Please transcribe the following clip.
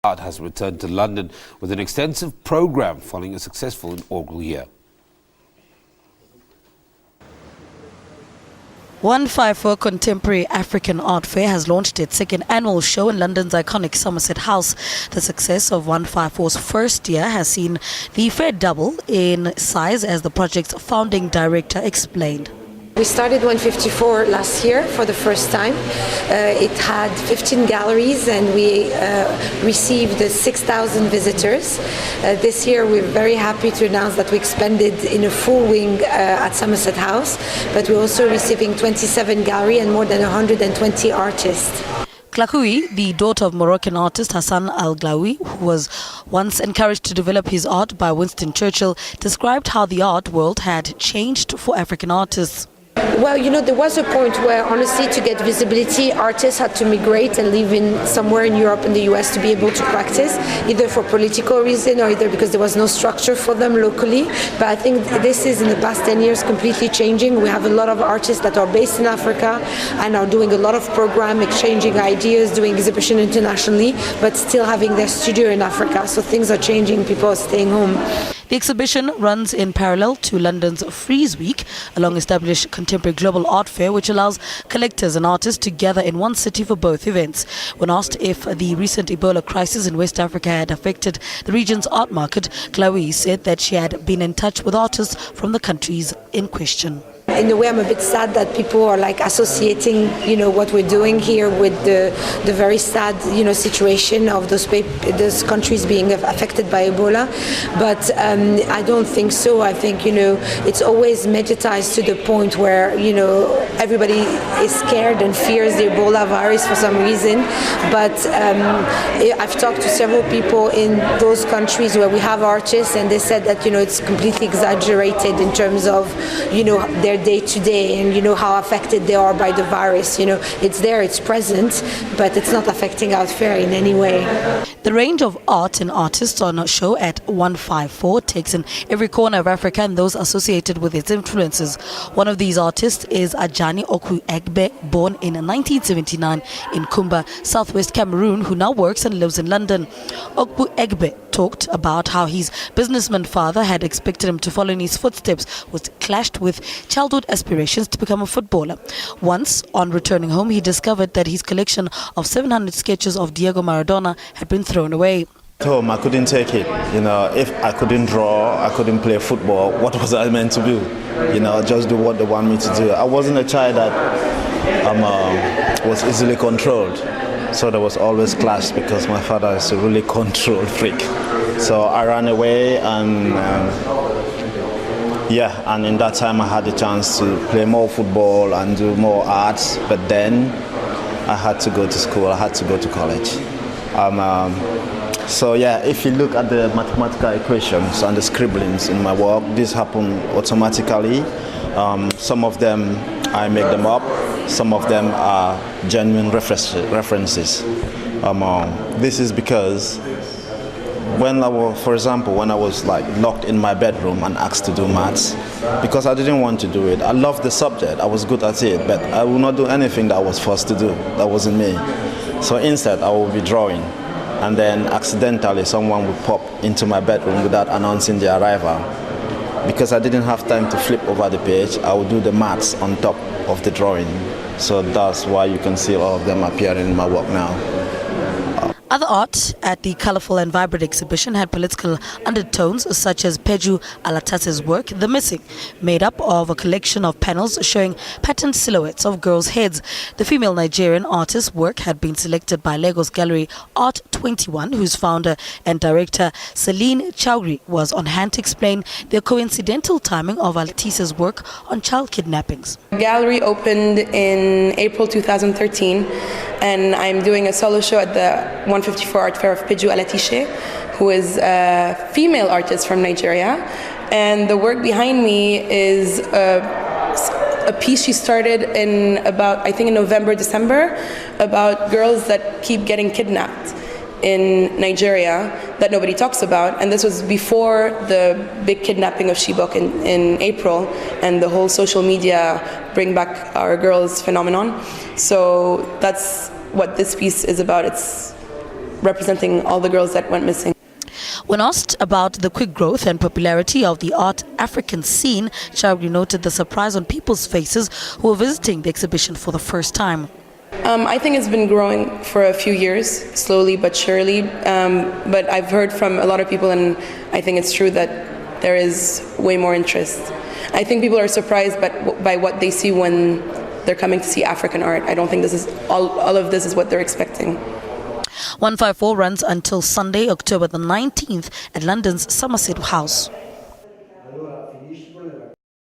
Art has returned to London with an extensive programme following a successful inaugural year. 154 Contemporary African Art Fair has launched its second annual show in London's iconic Somerset House. The success of 154's first year has seen the fair double in size, as the project's founding director explained. We started 154 last year for the first time. It had 15 galleries and we received 6,000 visitors. This year we're very happy to announce that we expanded in a full wing at Somerset House, but we're also receiving 27 galleries and more than 120 artists. Klakoui, the daughter of Moroccan artist Hassan Al-Glaoui, who was once encouraged to develop his art by Winston Churchill, described how the art world had changed for African artists. Well, there was a point where, honestly, to get visibility, artists had to migrate and live in somewhere in Europe and the US to be able to practice, either for political reason or either because there was no structure for them locally. But I think this is, in the past 10 years, completely changing. We have a lot of artists that are based in Africa and are doing a lot of program, exchanging ideas, doing exhibition internationally, but still having their studio in Africa. So things are changing, people are staying home. The exhibition runs in parallel to London's Frieze Week, a long-established contemporary global art fair which allows collectors and artists to gather in one city for both events. When asked if the recent Ebola crisis in West Africa had affected the region's art market, Glaoui said that she had been in touch with artists from the countries in question. In a way, I'm a bit sad that people are associating, what we're doing here with the very sad, situation of those countries being affected by Ebola. But I don't think so. I think, it's always mediatized to the point where, everybody is scared and fears the Ebola virus for some reason. But I've talked to several people in those countries where we have artists, and they said that, it's completely exaggerated in terms of, their day-to-day and how affected they are by the virus. It's there, it's present, but it's not affecting our fair in any way. The range of art and artists on show at 154 takes in every corner of Africa and those associated with its influences. One of these artists is Ajani Oku Egbe, born in 1979 in Kumba, southwest Cameroon, who now works and lives in London. Oku Egbe talked about how his businessman father had expected him to follow in his footsteps, which clashed with childhood aspirations to become a footballer. Once, on returning home, he discovered that his collection of 700 sketches of Diego Maradona had been thrown away. At home, I couldn't take it. If I couldn't draw, I couldn't play football, what was I meant to do? Just do what they want me to do. I wasn't a child that was easily controlled. So there was always clash because my father is a really control freak. So I ran away and and in that time I had the chance to play more football and do more arts, but then I had to go to school, I had to go to college. If you look at the mathematical equations and the scribblings in my work, this happened automatically. Some of them I make them up, some of them are genuine references. This is because when I was locked in my bedroom and asked to do maths, because I didn't want to do it. I loved the subject, I was good at it, but I would not do anything that I was forced to do. That wasn't me. So instead, I would be drawing, and then accidentally someone would pop into my bedroom without announcing their arrival. Because I didn't have time to flip over the page, I would do the maths on top of the drawing. So that's why you can see all of them appearing in my work now. Other art at the colourful and vibrant exhibition had political undertones, such as Peju Alatasse's work, The Missing, made up of a collection of panels showing patterned silhouettes of girls' heads. The female Nigerian artist's work had been selected by Lagos gallery Art 21, whose founder and director Celine Chowdhury was on hand to explain the coincidental timing of Alatasse's work on child kidnappings. The gallery opened in April 2013, and I'm doing a solo show at the 154 Art Fair of Peju Alatasse, who is a female artist from Nigeria. And the work behind me is a piece she started in November, December, about girls that keep getting kidnapped in Nigeria that nobody talks about. And this was before the big kidnapping of Chibok in April and the whole social media bring back our girls phenomenon. So that's what this piece is about. It's representing all the girls that went missing. When asked about the quick growth and popularity of the art African scene, Chowdhury noted the surprise on people's faces who were visiting the exhibition for the first time. I think it's been growing for a few years, slowly but surely. But I've heard from a lot of people, and I think it's true, that there is way more interest. I think people are surprised by what they see when they're coming to see African art. I don't think this is all of this is what they're expecting. 154 runs until Sunday, October the 19th at London's Somerset House.